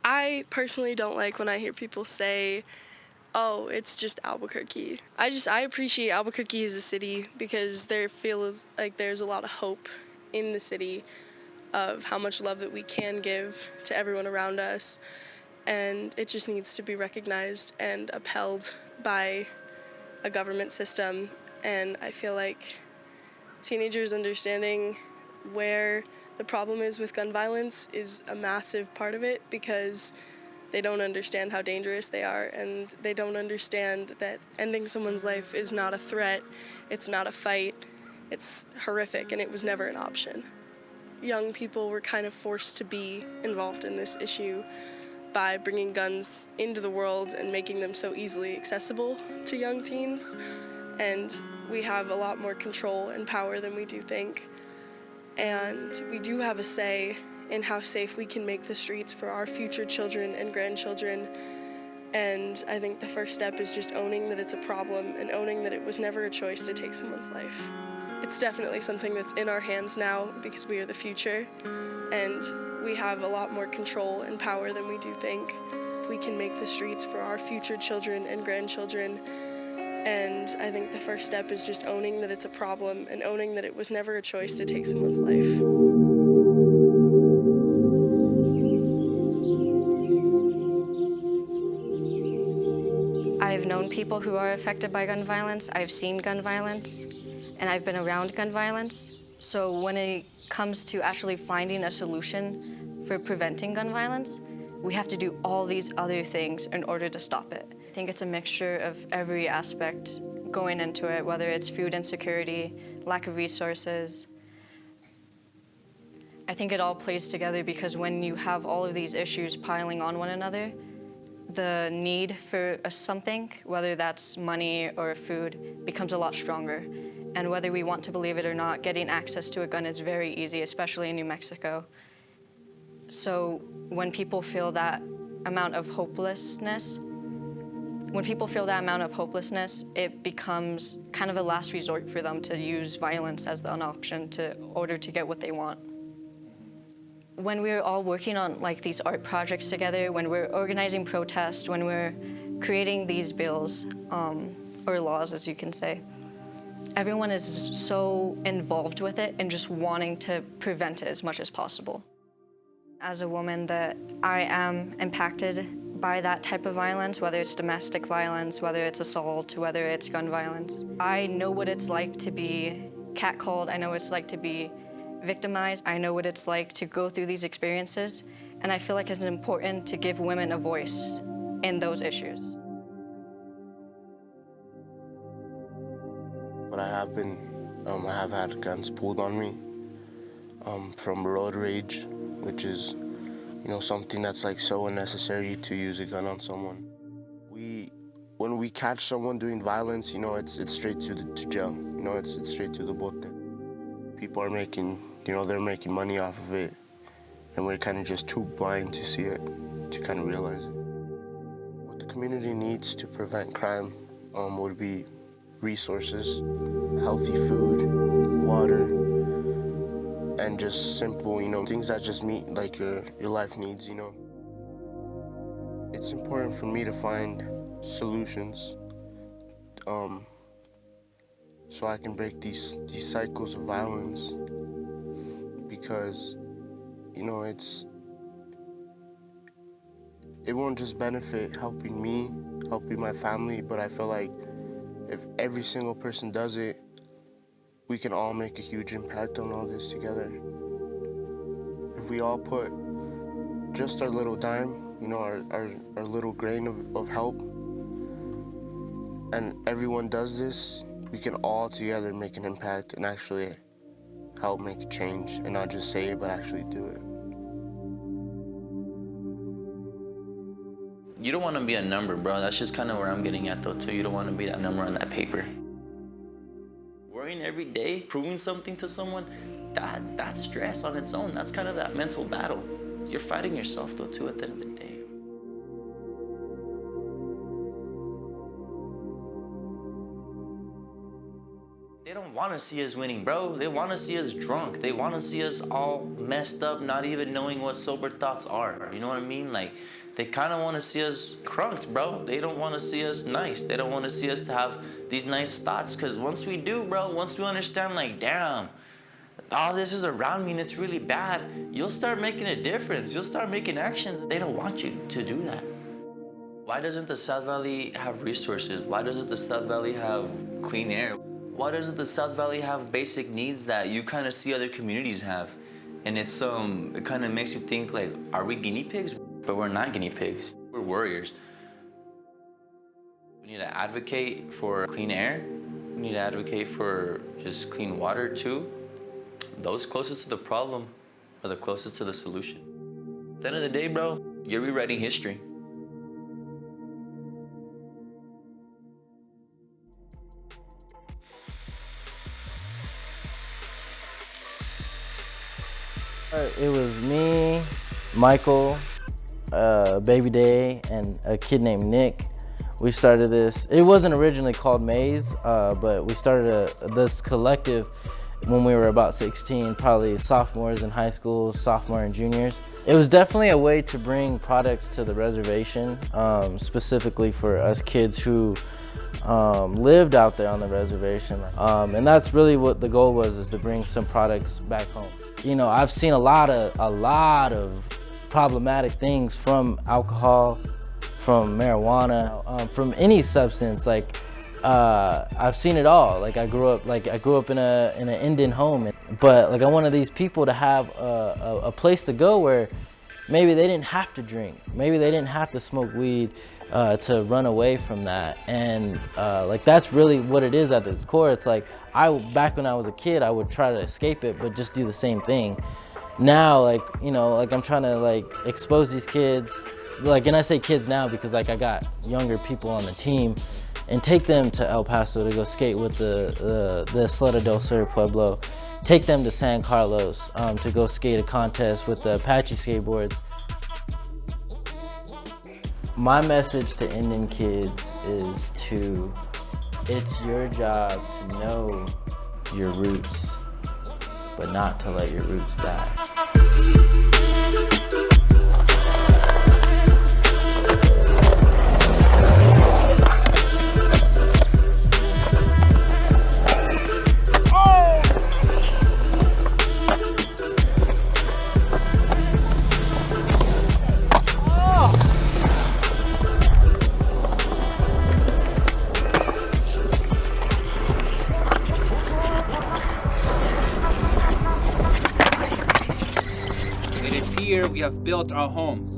I personally don't like when I hear people say, oh, it's just Albuquerque. I appreciate Albuquerque as a city because there feels like there's a lot of hope in the city of how much love that we can give to everyone around us. And it just needs to be recognized and upheld by a government system. And I feel like teenagers understanding where the problem is with gun violence is a massive part of it, because they don't understand how dangerous they are, and they don't understand that ending someone's life is not a threat, it's not a fight, it's horrific, and it was never an option. Young people were kind of forced to be involved in this issue by bringing guns into the world and making them so easily accessible to young teens. And we have a lot more control and power than we do think. And we do have a say in how safe we can make the streets for our future children and grandchildren. And I think the first step is just owning that it's a problem and owning that it was never a choice to take someone's life. It's definitely something that's in our hands now because we are the future, and we have a lot more control and power than we do think. We can make the streets for our future children and grandchildren. And I think the first step is just owning that it's a problem and owning that it was never a choice to take someone's life. I've known people who are affected by gun violence, I've seen gun violence, and I've been around gun violence. So when it comes to actually finding a solution for preventing gun violence, we have to do all these other things in order to stop it. I think it's a mixture of every aspect going into it, whether it's food insecurity, lack of resources. I think it all plays together because when you have all of these issues piling on one another, the need for something, whether that's money or food, becomes a lot stronger. And whether we want to believe it or not, getting access to a gun is very easy, especially in New Mexico. So when people feel that amount of hopelessness, it becomes kind of a last resort for them to use violence as an option in order to get what they want. When we're all working on these art projects together, when we're organizing protests, when we're creating these bills, or laws, as you can say, everyone is so involved with it and just wanting to prevent it as much as possible. As a woman, that I am impacted by that type of violence, whether it's domestic violence, whether it's assault, whether it's gun violence. I know what it's like to be catcalled. I know what it's like to be victimized. I know what it's like to go through these experiences, and I feel like it's important to give women a voice in those issues. But I have had guns pulled on me from road rage, which is, something that's so unnecessary to use a gun on someone. When we catch someone doing violence, it's straight to jail. It's straight to the bote. People are making, they're making money off of it, and we're kind of just too blind to see it, to kind of realize it. What the community needs to prevent crime would be resources, healthy food, water, and just simple, things that just meet your life needs, It's important for me to find solutions so I can break these cycles of violence, because it won't just benefit helping me, helping my family, but I feel like if every single person does it, we can all make a huge impact on all this together. If we all put just our little dime, our little grain of help, and everyone does this, we can all together make an impact and actually help make a change, and not just say it, but actually do it. You don't want to be a number, bro. That's just kind of where I'm getting at, though, too. You don't want to be that number on that paper. Worrying every day, proving something to someone, that's stress on its own. That's kind of that mental battle. You're fighting yourself, though, too, at the end of the day. They don't want to see us winning, bro. They want to see us drunk. They want to see us all messed up, not even knowing what sober thoughts are. You know what I mean? Like, they kind of want to see us crunked, bro. They don't want to see us nice. They don't want to see us to have these nice thoughts, because once we do, bro, once we understand, like, damn, all this is around me and it's really bad, you'll start making a difference. You'll start making actions. They don't want you to do that. Why doesn't the South Valley have resources? Why doesn't the South Valley have clean air? Why doesn't the South Valley have basic needs that you kind of see other communities have? And it's it kind of makes you think, like, are we guinea pigs? But we're not guinea pigs. We're warriors. We need to advocate for clean air. We need to advocate for just clean water too. Those closest to the problem are the closest to the solution. At the end of the day, bro, you're rewriting history. It was me, Michael, Baby Day, and a kid named Nick. We started this. It wasn't originally called Maze, but we started this collective when we were about 16, probably sophomores in high school, sophomore and juniors. It was definitely a way to bring products to the reservation, specifically for us kids who lived out there on the reservation. And that's really what the goal was, is to bring some products back home. You know, I've seen a lot of problematic things from alcohol, from marijuana, from any substance. Like, I've seen it all. Like, I grew up in an Indian home, but like, I'm one of these people to have a place to go where maybe they didn't have to drink, maybe they didn't have to smoke weed to run away from that. And like, that's really what it is at its core. It's like, back when I was a kid, I would try to escape it, but just do the same thing. Now, like, you know, like, I'm trying to like expose these kids, like, and I say kids now because like I got younger people on the team, and take them to El Paso to go skate with the Sleta del Sur Pueblo. Take them to San Carlos to go skate a contest with the Apache skateboards. My message to Indian kids is it's your job to know your roots, but not to let your roots die. Here we have built our homes,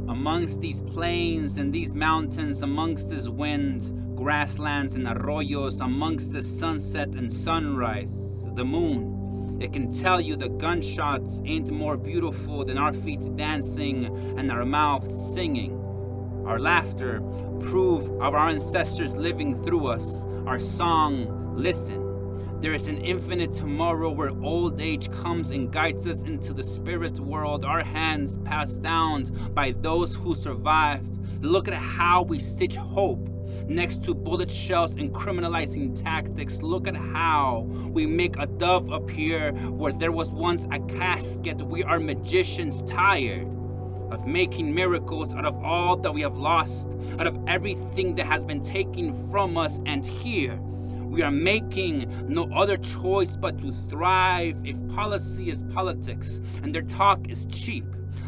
amongst these plains and these mountains, amongst this wind, grasslands and arroyos, amongst the sunset and sunrise, the moon. It can tell you the gunshots ain't more beautiful than our feet dancing and our mouths singing. Our laughter, proof of our ancestors living through us. Our song, listen. There is an infinite tomorrow where old age comes and guides us into the spirit world, our hands passed down by those who survived. Look at how we stitch hope next to bullet shells and criminalizing tactics. Look at how we make a dove appear where there was once a casket. We are magicians tired of making miracles out of all that we have lost, out of everything that has been taken from us. And here, we are making no other choice but to thrive. If policy is politics and their talk is cheap,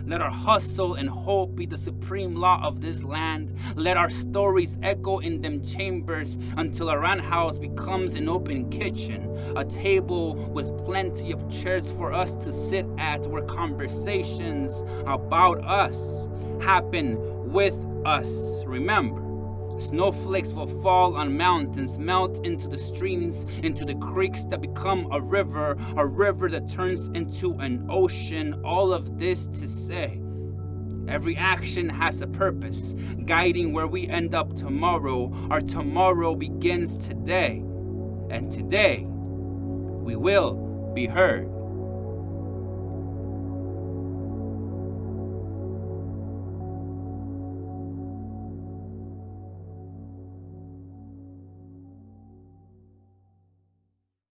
let our hustle and hope be the supreme law of this land. Let our stories echo in them chambers until a round house becomes an open kitchen, a table with plenty of chairs for us to sit at, where conversations about us happen with us. Remember, snowflakes will fall on mountains, melt into the streams, into the creeks that become a river that turns into an ocean. All of this to say, every action has a purpose, guiding where we end up tomorrow. Our tomorrow begins today, and today we will be heard.